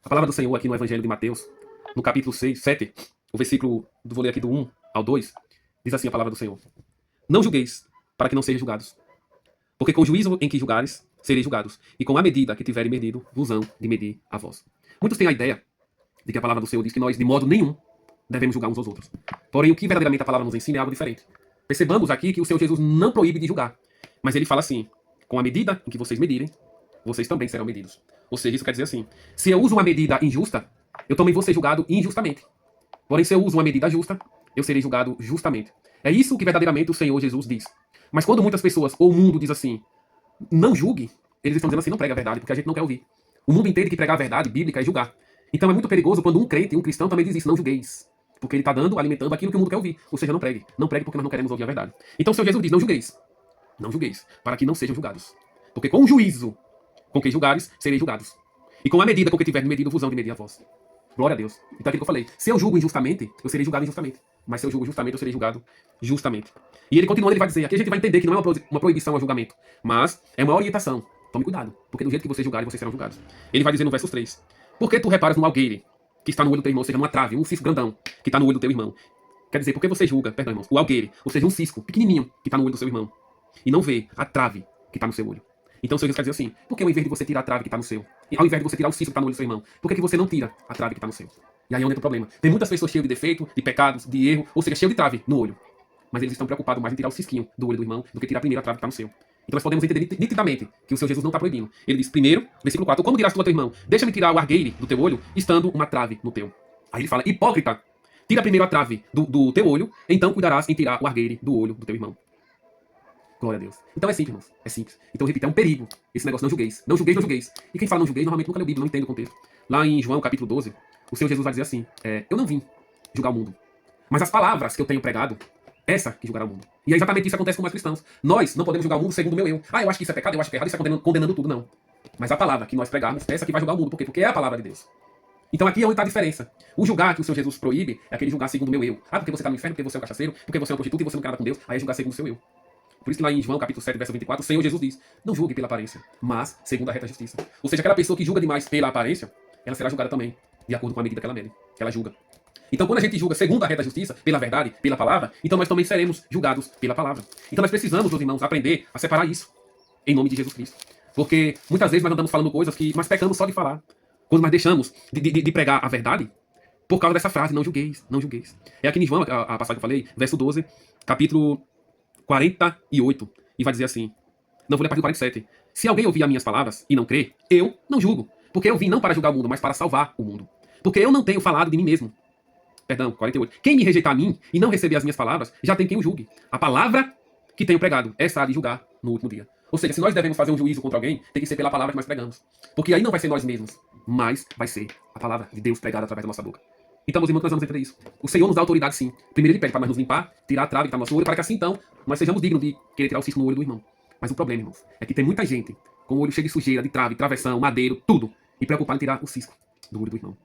A palavra do Senhor aqui no Evangelho de Mateus, no capítulo 6, 7, o versículo, vou ler aqui do 1 ao 2, diz assim a palavra do Senhor. Não julgueis, para que não sejam julgados. Porque com o juízo em que julgares, sereis julgados. E com a medida que tiverem medido, vos hão de medir a vós. Muitos têm a ideia de que a palavra do Senhor diz que nós, de modo nenhum, devemos julgar uns aos outros. Porém, o que verdadeiramente a palavra nos ensina é algo diferente. Percebamos aqui que o Senhor Jesus não proíbe de julgar. Mas ele fala assim, com a medida em que vocês medirem, vocês também serão medidos. Ou seja, isso quer dizer assim, se eu uso uma medida injusta, eu também vou ser julgado injustamente. Porém, se eu uso uma medida justa, eu serei julgado justamente. É isso que verdadeiramente o Senhor Jesus diz. Mas quando muitas pessoas, ou o mundo diz assim, não julgue, eles estão dizendo assim, não prega a verdade, porque a gente não quer ouvir. O mundo entende que pregar a verdade bíblica é julgar. Então é muito perigoso quando um crente, um cristão também diz isso, não julgueis. Porque ele está dando, alimentando aquilo que o mundo quer ouvir. Ou seja, não pregue. Não pregue porque nós não queremos ouvir a verdade. Então o Senhor Jesus diz, não julgueis. Não julgueis, para que não sejam julgados. Porque com o juízo com que julgares, sereis julgados. E com a medida com que tiver medido, vos hão de medir a vós. Glória a Deus. Então é aquilo que eu falei. Se eu julgo injustamente, eu serei julgado injustamente. Mas se eu julgo justamente, eu serei julgado justamente. E ele continua, ele vai dizer, aqui a gente vai entender que não é uma proibição ao julgamento, mas é uma orientação. Tome cuidado, porque do jeito que vocês julgarem, vocês serão julgados. Ele vai dizer no verso 3, por que tu reparas no algueire que está no olho do teu irmão, ou seja, numa trave, um cisco grandão que está no olho do teu irmão? Quer dizer, por que você julga, perdão, irmãos, o algueire, ou seja, um cisco pequenininho que está no olho do seu irmão, e não vê a trave que está no seu olho? Então o Senhor Jesus quer dizer assim, por que ao invés de você tirar a trave que está no seu, e ao invés de você tirar o cisco que está no olho do seu irmão, por que você não tira a trave que está no seu? E aí é onde entra o problema. Tem muitas pessoas cheias de defeito, de pecados, de erro, ou seja, cheias de trave no olho. Mas eles estão preocupados mais em tirar o cisquinho do olho do irmão do que tirar a primeira trave que está no seu. Então nós podemos entender nitidamente que o Senhor Jesus não está proibindo. Ele diz, primeiro, versículo 4, como dirás tu ao teu irmão, deixa-me tirar o argueire do teu olho, estando uma trave no teu. Aí ele fala, hipócrita, tira primeiro a trave do teu olho, então cuidarás em tirar o argueire do olho do teu irmão. Glória a Deus. Então é simples, irmãos. É simples. Então, repito, é um perigo esse negócio, não julgueis. Não julgueis, não julgueis. E quem fala não julgueis, normalmente nunca leu Bíblia, não entende o contexto. Lá em João, capítulo 12, o Senhor Jesus vai dizer assim, eu não vim julgar o mundo, mas as palavras que eu tenho pregado, essa que julgará o mundo. E é exatamente isso que acontece com nós cristãos. Nós não podemos julgar o mundo segundo o meu eu. Eu acho que isso é pecado, eu acho que é errado, isso é condenando tudo, não. Mas a palavra que nós pregarmos, essa que vai julgar o mundo. Por quê? Porque é a palavra de Deus. Então aqui é onde está a diferença. O julgar que o Senhor Jesus proíbe é aquele julgar segundo o meu eu. Porque você está no inferno, porque você é um cachaceiro, porque você é um prostituta e você não quer nada com Deus. Aí é julgar segundo o seu eu. Por isso que lá em João, capítulo 7, verso 24, o Senhor Jesus diz, não julgue pela aparência, mas segundo a reta justiça. Ou seja, aquela pessoa que julga demais pela aparência, ela será julgada também, de acordo com a medida que ela mede, que ela julga. Então quando a gente julga segundo a reta justiça, pela verdade, pela palavra, então nós também seremos julgados pela palavra. Então nós precisamos, meus irmãos, aprender a separar isso, em nome de Jesus Cristo. Porque muitas vezes nós andamos falando coisas que nós pecamos só de falar. Quando nós deixamos de pregar a verdade, por causa dessa frase, não julgueis, não julgueis. É aqui em João, a passagem que eu falei, verso 12, capítulo 48, e vai dizer assim, não vou ler a partir do 47. Se alguém ouvir as minhas palavras e não crer, eu não julgo. Porque eu vim não para julgar o mundo, mas para salvar o mundo. Porque eu não tenho falado de mim mesmo. Perdão, 48. Quem me rejeitar a mim e não receber as minhas palavras, já tem quem o julgue. A palavra que tenho pregado, essa há de julgar no último dia. Ou seja, se nós devemos fazer um juízo contra alguém, tem que ser pela palavra que nós pregamos. Porque aí não vai ser nós mesmos, mas vai ser a palavra de Deus pregada através da nossa boca. Então, meus irmãos, nós vamos entender isso. O Senhor nos dá autoridade, sim. Primeiro ele pede para nós nos limpar, tirar a trave que está no nosso olho, para que assim, então, nós sejamos dignos de querer tirar o cisco no olho do irmão. Mas o problema, irmãos, é que tem muita gente com o olho cheio de sujeira, de trave, travessão, madeiro, tudo, e preocupado em tirar o cisco do olho do irmão.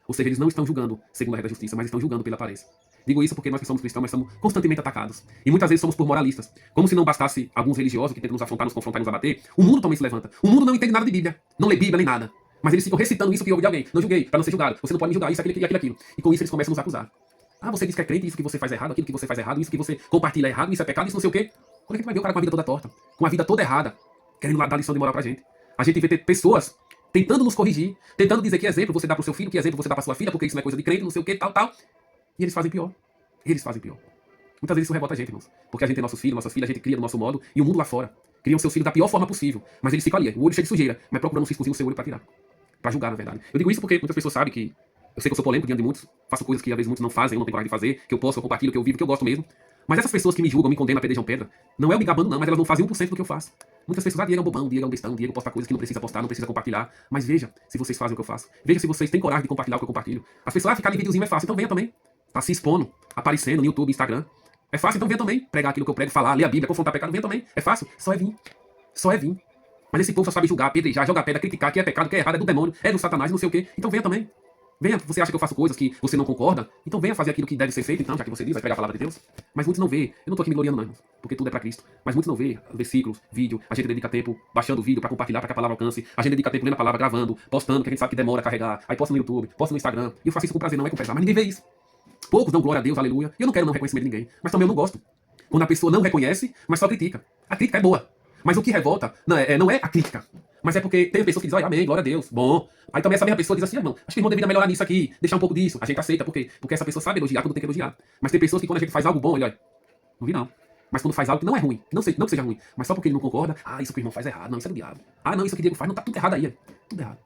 Ou seja, eles não estão julgando segundo a regra da justiça, mas estão julgando pela aparência. Digo isso porque nós que somos cristãos, nós somos constantemente atacados. E muitas vezes somos por moralistas. Como se não bastasse alguns religiosos que tentam nos afrontar, nos confrontar e nos abater, o mundo também se levanta. O mundo não entende nada de Bíblia. Não lê Bíblia nem nada. Mas eles ficam recitando isso que ouve de alguém. Não julguei, para não ser julgado. Você não pode me julgar, isso, aquilo. E com isso eles começam a nos acusar. Você diz que é crente, isso que você faz errado, aquilo que você faz errado, isso que você compartilha errado, isso é pecado, isso não sei o quê. Quando é que a gente vai ver o cara com a vida toda torta? Com a vida toda errada, querendo dar lição de moral pra gente? A gente vê ter pessoas tentando nos corrigir, tentando dizer que exemplo você dá pro seu filho, que exemplo você dá pra sua filha, porque isso não é coisa de crente, não sei o quê, tal. E eles fazem pior. Eles fazem pior. Muitas vezes isso revolta a gente, irmãos. Porque a gente tem nossos filhos, nossas filhas, a gente cria do nosso modo, e o mundo lá fora criam seus filhos da pior forma possível. Mas eles ficam ali, o olho cheio de sujeira, mas procurando um ciscozinho no seu olho pra tirar. Pra julgar, na verdade. Eu digo isso porque muitas pessoas sabem que eu sei que eu sou polêmico diante de muitos, faço coisas que às vezes muitos não fazem, eu não tenho coragem de fazer, que eu posso, eu compartilho, que eu vivo, que eu gosto mesmo. Mas essas pessoas que me julgam, me condenam, apedrejam pedra, não é eu me gabando não, mas elas não fazem 1% do que eu faço. Muitas pessoas, Diego é um bobão, Diego é um bestão, Diego posta coisas que não precisa postar, não precisa compartilhar. Mas veja se vocês fazem o que eu faço. Veja se vocês têm coragem de compartilhar o que eu compartilho. As pessoas, ficar em videozinho é fácil, então venha também. Tá se expondo, aparecendo no YouTube, Instagram. É fácil, então venha também. Pregar aquilo que eu prego, falar, ler a Bíblia, confrontar pecado, venha também. É fácil, só é vir. Só é vir. Mas esse povo só sabe julgar, apedrejar, jogar pedra, criticar, que é pecado, que é errado, é do demônio, é do satanás, não sei o quê. Então venha também. Venha, você acha que eu faço coisas que você não concorda? Então venha fazer aquilo que deve ser feito, então, já que você diz, vai pregar a palavra de Deus. Mas muitos não vê. Eu não tô aqui me gloriando, não, irmãos, porque tudo é para Cristo. Mas muitos não vê versículos, vídeo. A gente dedica tempo baixando o vídeo para compartilhar, para que a palavra alcance. A gente dedica tempo lendo a palavra, gravando, postando, que a gente sabe que demora a carregar. Aí posta no YouTube, posta no Instagram. E eu faço isso com prazer, não é com pesar. Mas ninguém vê isso. Poucos dão glória a Deus, aleluia. E eu não quero não reconhecimento de ninguém. Mas também eu não gosto. Quando a pessoa não reconhece, mas só critica. A crítica é boa. Mas o que revolta não é a crítica. Mas é porque tem pessoas que dizem, amém, glória a Deus, bom. Aí também essa mesma pessoa diz assim, irmão, acho que o irmão deveria melhorar nisso aqui, deixar um pouco disso. A gente aceita, por quê? Porque essa pessoa sabe elogiar quando tem que elogiar. Mas tem pessoas que quando a gente faz algo bom, ele olha, não vi não. Mas quando faz algo que não é ruim, não que seja ruim, mas só porque ele não concorda, isso que o irmão faz é errado, não, isso é do diabo. Não, isso que o Diego faz, não, tá tudo errado aí, tudo errado.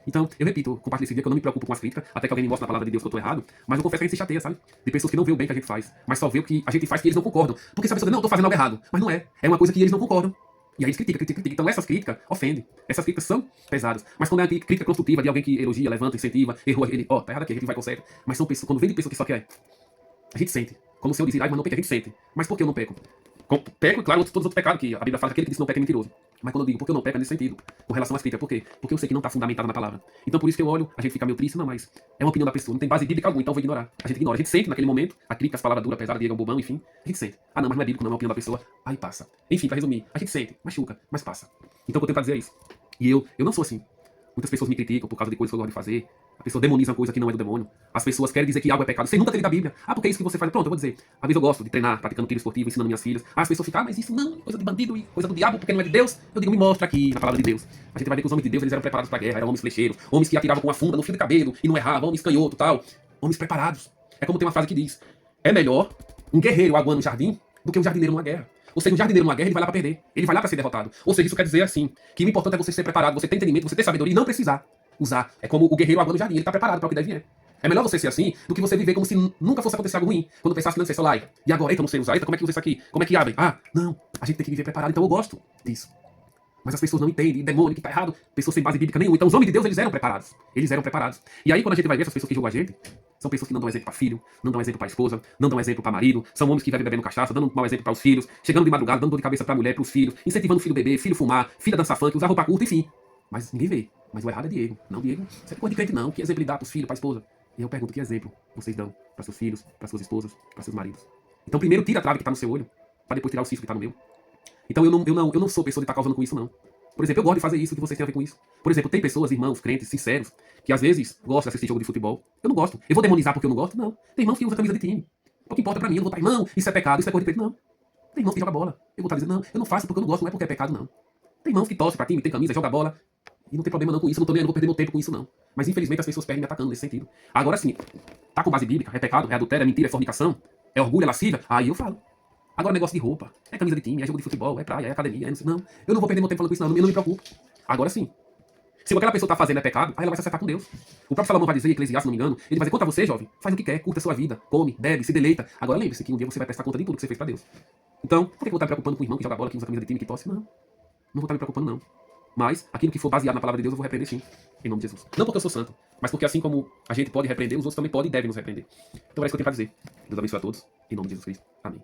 Então, eu repito, compartilho esse dia que eu não me preocupo com as críticas, até que alguém me mostre na palavra de Deus que eu tô errado, mas eu confesso que a gente se chateia, sabe? De pessoas que não vê o bem que a gente faz, mas só vê o que a gente faz que eles não concordam. Porque se a pessoa diz, não, eu tô fazendo algo errado, mas não é. É uma coisa que eles não concordam. E aí eles criticam. Então essas críticas ofendem. Essas críticas são pesadas. Mas quando é a crítica construtiva de alguém que elogia, levanta, incentiva, errou, ele, tá errado aqui, a gente vai conserta. Mas são pessoas, quando vem de pessoas que só quer, a gente sente. Como o Senhor disse, mas não peca, a gente sente. Mas por que eu não peco? Peco, claro, todos os outros pecados que a Bíblia fala que aquele que disse não peca é mentiroso. Mas quando eu digo porque eu não peco é nesse sentido, com relação às críticas. Por quê? Porque eu sei que não está fundamentado na palavra. Então por isso que eu olho, a gente fica meio triste, não, mas é uma opinião da pessoa, não tem base bíblica alguma, então eu vou ignorar. A gente ignora, a gente sente naquele momento, a crítica, as palavras duras, pesadas, Diego é um bobão, enfim, a gente sente. Não, mas não é bíblico, não é uma opinião da pessoa, aí passa. Enfim, pra resumir, a gente sente, machuca, mas passa. Então o que eu tento dizer é isso. E eu não sou assim. Muitas pessoas me criticam por causa de coisas que eu gosto de fazer. A pessoa demoniza uma coisa que não é do demônio. As pessoas querem dizer que algo é pecado sem nunca ter lido a Bíblia. Porque é isso que você faz. Pronto, eu vou dizer. Às vezes eu gosto de treinar, praticando tiro esportivo, ensinando minhas filhas. As pessoas ficam, mas isso não, coisa de bandido e coisa do diabo, porque não é de Deus. Eu digo, me mostra aqui na palavra de Deus. A gente vai ver que os homens de Deus, eles eram preparados para a guerra, eram homens flecheiros, homens que atiravam com uma funda no fio de cabelo e não erravam, homens canhoto e tal. Homens preparados. É como tem uma frase que diz, é melhor um guerreiro aguando no jardim do que um jardineiro numa guerra. Ou seja, um jardineiro numa guerra, ele vai lá para perder. Ele vai lá para ser derrotado. Ou seja, isso quer dizer assim, que o importante é você ser preparado, você ter entendimento, você ter sabedoria e não precisar usar. É como o guerreiro aguando no jardim, ele está preparado para o que deve vir. É melhor você ser assim do que você viver como se nunca fosse acontecer algo ruim. Quando pensasse que não sei só lá, e agora, eita, eu não sei usar, eita, como é que usa isso aqui? Como é que abre? Não, a gente tem que viver preparado, então eu gosto disso. Mas as pessoas não entendem, demônio, que tá errado, pessoas sem base bíblica nenhuma. Então os homens de Deus, eles eram preparados. Eles eram preparados. E aí quando a gente vai ver essas pessoas que julgam a gente, são pessoas que não dão exemplo para filho, não dão exemplo para esposa, não dão exemplo para marido, são homens que vivem bebendo cachaça, dando um mau exemplo para os filhos, chegando de madrugada, dando dor de cabeça para a mulher, para os filhos, incentivando o filho a beber, filho fumar, filha dançar funk, usar roupa curta, enfim. Mas ninguém vê. Mas o errado é Diego. Não, Diego, isso é coisa de crente não. Que exemplo ele dá para os filhos, para a esposa? E eu pergunto, que exemplo vocês dão para seus filhos, para suas esposas, para seus maridos? Então primeiro tira a trave que está no seu olho, para depois tirar o cisco que está no meu. Então eu não sou pessoa de estar causando com isso, não. Por exemplo, eu gosto de fazer isso, o que vocês têm a ver com isso? Por exemplo, tem pessoas, irmãos, crentes, sinceros, que às vezes gostam de assistir jogo de futebol. Eu não gosto. Eu vou demonizar porque eu não gosto? Não. Tem irmãos que usam camisa de time. O que importa pra mim, eu não vou estar, irmão, isso é pecado, isso é coisa de preto, não. Tem irmãos que jogam bola. Eu vou estar dizendo, não, eu não faço porque eu não gosto, não é porque é pecado, não. Tem irmãos que torcem pra time, tem camisa, joga bola. E não tem problema não com isso, eu não vou perder meu tempo com isso, não. Mas infelizmente as pessoas perdem me atacando nesse sentido. Agora sim, tá com base bíblica, é pecado, é adultério, é mentira, é fornicação, é orgulho, é lascívia, aí eu falo. Agora negócio de roupa, é camisa de time, é jogo de futebol, é praia, é academia, não. Eu não vou perder meu tempo falando com isso, não, eu não me preocupo. Agora sim. Se aquela pessoa está fazendo é pecado, aí ela vai se acertar com Deus. O próprio Salomão vai dizer, em Eclesiastes, se não me engano, ele vai dizer, quanto a você, jovem, faz o que quer, curta a sua vida, come, bebe, se deleita. Agora lembre-se que um dia você vai prestar conta de tudo que você fez para Deus. Então, por que eu vou estar me preocupando com o irmão que joga bola, que usa camisa de time, que tosse? Não. Não vou estar me preocupando, não. Mas, aquilo que for baseado na palavra de Deus, eu vou repreender sim. Em nome de Jesus. Não porque eu sou santo, mas porque assim como a gente pode repreender, os outros também podem e devem nos repreender. Então é isso que eu tenho para dizer. Deus abençoe a todos. Em nome de Jesus Cristo. Amém.